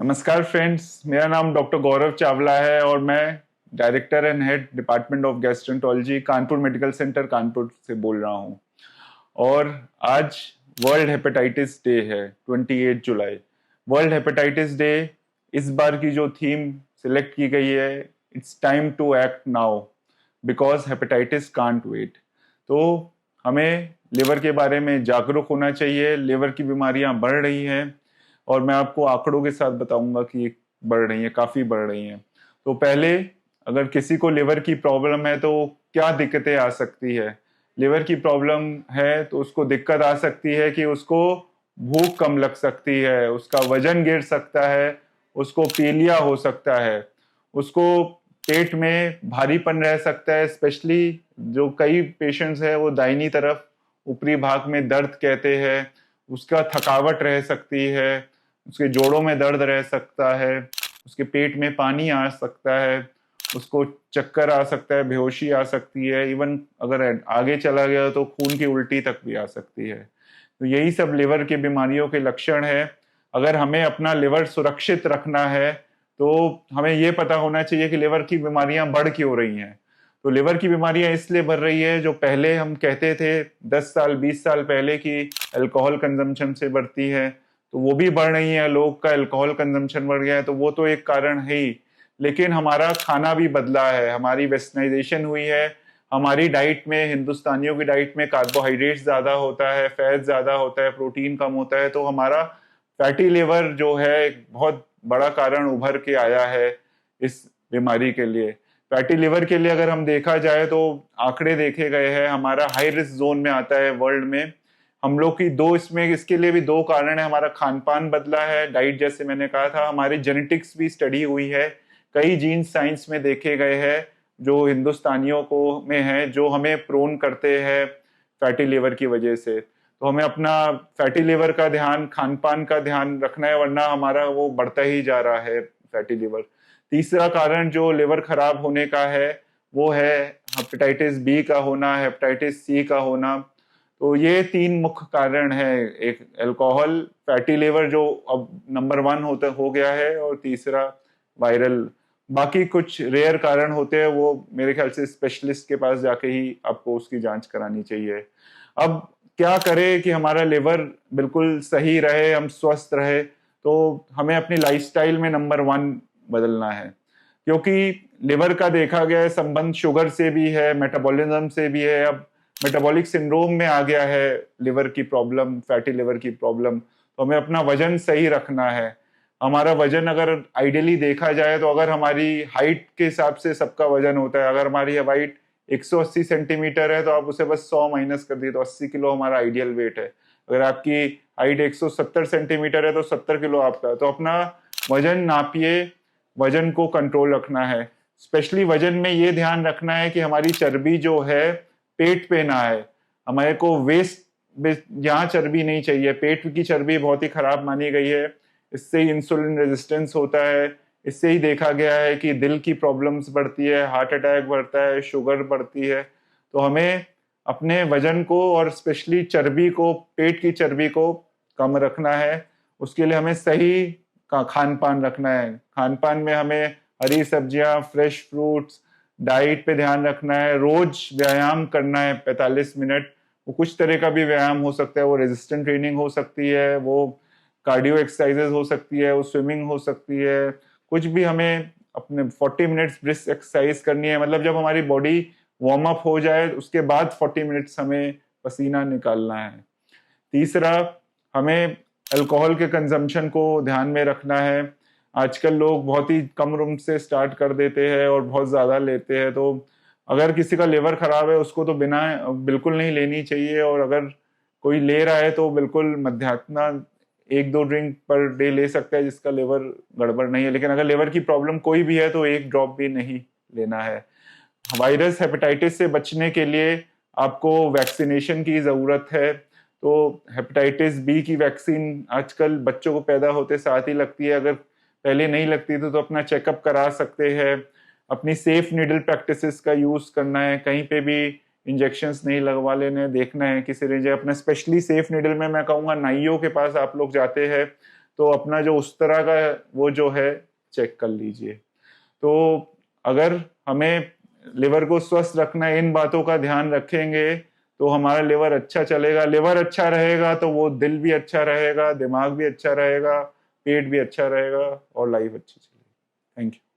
नमस्कार फ्रेंड्स, मेरा नाम डॉक्टर गौरव चावला है और मैं director and head department of gastroenterology Kanpur medical centre Kanpur से बोल रहा हूं। और आज वर्ल्ड हेपेटाइटिस डे है, 28 जुलाई। वर्ल्ड हेपेटाइटिस डे, इस बार की जो थीम सिलेक्ट की गई है, it's time to act now because hepatitis can't wait. तो हमें लिवर के बारे में जागरूक होना चाहिए। लिवर की बीमारियां बढ़ रही हैं और मैं आपको आंकड़ों के साथ बताऊंगा कि बढ़ रही है, काफी बढ़ रही हैं। तो पहले, अगर किसी को लिवर की प्रॉब्लम है तो क्या दिक्कतें आ सकती है। लिवर की प्रॉब्लम है तो उसको दिक्कत आ सकती है कि उसको भूख कम लग सकती है, उसका वजन गिर सकता है, उसको पीलिया हो सकता है, उसको पेट में भारीपन रह सकता है। स्पेशली जो कई पेशेंट्स है वो दाहिनी तरफ ऊपरी भाग में दर्द कहते हैं, उसका थकावट रह सकती है, उसके जोड़ों में दर्द रह सकता है, उसके पेट में पानी आ सकता है, उसको चक्कर आ सकता है, बेहोशी आ सकती है, इवन अगर आगे चला गया तो खून की उल्टी तक भी आ सकती है। तो यही सब लिवर की बीमारियों के लक्षण है। अगर हमें अपना लिवर सुरक्षित रखना है तो हमें ये पता होना चाहिए कि लिवर की बीमारियां बढ़ क्यों रही हैं। तो लिवर की बीमारियां इसलिए बढ़ रही है, जो पहले हम कहते थे 10 साल 20 साल पहले की अल्कोहल कंजम्पशन से बढ़ती है, तो वो भी बढ़ रही है। लोग का अल्कोहल कंजम्पशन बढ़ गया है तो वो तो एक कारण है ही, लेकिन हमारा खाना भी बदला है, हमारी वेस्टर्नाइजेशन हुई है। हमारी डाइट में, हिंदुस्तानियों की डाइट में कार्बोहाइड्रेट ज्यादा होता है, फैट ज्यादा होता है, प्रोटीन कम होता है। तो हमारा फैटी लिवर जो है एक बहुत बड़ा कारण उभर के आया है इस बीमारी के लिए। फैटी लिवर के लिए अगर हम देखा जाए तो आंकड़े देखे गए हैं, हमारा हाई रिस्क जोन में आता है वर्ल्ड में। हम लोग की दो, इसमें इसके लिए भी दो कारण है। हमारा खान पान बदला है, डाइट जैसे मैंने कहा था, हमारी जेनेटिक्स भी स्टडी हुई है, कई जीन साइंस में देखे गए हैं जो हिंदुस्तानियों को में है, जो हमें प्रोन करते हैं फैटी लिवर की वजह से। तो हमें अपना फैटी लिवर का ध्यान, खान पान का ध्यान रखना है, वरना हमारा वो बढ़ता ही जा रहा है फैटी लिवर। तीसरा कारण जो लिवर खराब होने का है वो है हेपेटाइटिस बी का होना, हेपेटाइटिस सी का होना। तो ये तीन मुख्य कारण है, एक अल्कोहल, फैटी लिवर जो अब नंबर 1 होता हो गया है, और तीसरा वायरल। बाकी कुछ रेयर कारण होते हैं, वो मेरे ख्याल से स्पेशलिस्ट के पास जाके ही आपको उसकी जांच करानी चाहिए। अब क्या करें कि हमारा लिवर बिल्कुल सही रहे, हम स्वस्थ रहे। तो हमें अपनी लाइफस्टाइल में नंबर 1 बदलना है, क्योंकि लिवर का देखा गया है संबंध शुगर से भी है, मेटाबॉलिज्म से भी है। अब मेटाबॉलिक सिंड्रोम में आ गया है लिवर की प्रॉब्लम, फैटी लिवर की प्रॉब्लम। तो हमें अपना वजन सही रखना है। हमारा वजन अगर आइडियली देखा जाए तो अगर हमारी हाइट के हिसाब से सबका वजन होता है, अगर हमारी हाइट 180 सेंटीमीटर है तो आप उसे बस 100 माइनस कर दिए तो 80 किलो हमारा आइडियल वेट है। अगर आपकी हाइट 170 सेंटीमीटर है तो 70 किलो आपका। तो अपना वजन नापिए, वजन को कंट्रोल रखना है। स्पेशली वजन में ये ध्यान रखना है कि हमारी चर्बी जो है पेट पे ना आए। हमारे को वेस्ट यहाँ चर्बी नहीं चाहिए। पेट की चर्बी बहुत ही खराब मानी गई है, इससे इंसुलिन रेजिस्टेंस होता है। इससे ही देखा गया है कि दिल की प्रॉब्लम्स बढ़ती है, हार्ट अटैक बढ़ता है, शुगर बढ़ती है। तो हमें अपने वजन को और स्पेशली चर्बी को, पेट की चर्बी को कम रखना है। उसके लिए हमें सही का खान पान रखना है। खान पान में हमें हरी सब्जियां, फ्रेश फ्रूट्स, डाइट पे ध्यान रखना है। रोज व्यायाम करना है 45 मिनट। वो कुछ तरह का भी व्यायाम हो सकता है, वो रेजिस्टेंट ट्रेनिंग हो सकती है, वो कार्डियो एक्सरसाइजेज हो सकती है, वो स्विमिंग हो सकती है। कुछ भी हमें अपने 40 मिनट्स ब्रिस्क एक्सरसाइज करनी है। मतलब जब हमारी बॉडी वार्म अप हो जाए उसके बाद 40 मिनट्स हमें पसीना निकालना है। तीसरा, हमें अल्कोहल के कंजम्पशन को ध्यान में रखना है। आजकल लोग बहुत ही कम रूम से स्टार्ट कर देते हैं और बहुत ज्यादा लेते हैं। तो अगर किसी का लिवर खराब है उसको तो बिल्कुल नहीं लेनी चाहिए। और अगर कोई ले रहा है तो बिल्कुल मध्याह्न 1-2 ड्रिंक पर डे ले सकता है जिसका लिवर गड़बड़ नहीं है। लेकिन अगर लिवर की प्रॉब्लम कोई भी है तो एक ड्रॉप भी नहीं लेना है। वायरस हेपेटाइटिस से बचने के लिए आपको वैक्सीनेशन की जरूरत है। तो हेपेटाइटिस बी की वैक्सीन आजकल बच्चों को पैदा होते साथ ही लगती है। अगर पहले नहीं लगती तो अपना चेकअप करा सकते हैं। अपनी सेफ नीडल प्रैक्टिसेस का यूज करना है, कहीं पे भी इंजेक्शंस नहीं लगवा लेने, देखना है कि सिरिंज है अपना। स्पेशली सेफ नीडल में मैं कहूँगा नाइयों के पास आप लोग जाते हैं तो अपना जो उस तरह का वो जो है चेक कर लीजिए। तो अगर हमें लिवर को स्वस्थ रखना है, इन बातों का ध्यान रखेंगे तो हमारा लिवर अच्छा चलेगा। लिवर अच्छा रहेगा तो वो दिल भी अच्छा रहेगा, दिमाग भी अच्छा रहेगा, पेट भी अच्छा रहेगा और लाइफ अच्छी चलेगी। Thank you.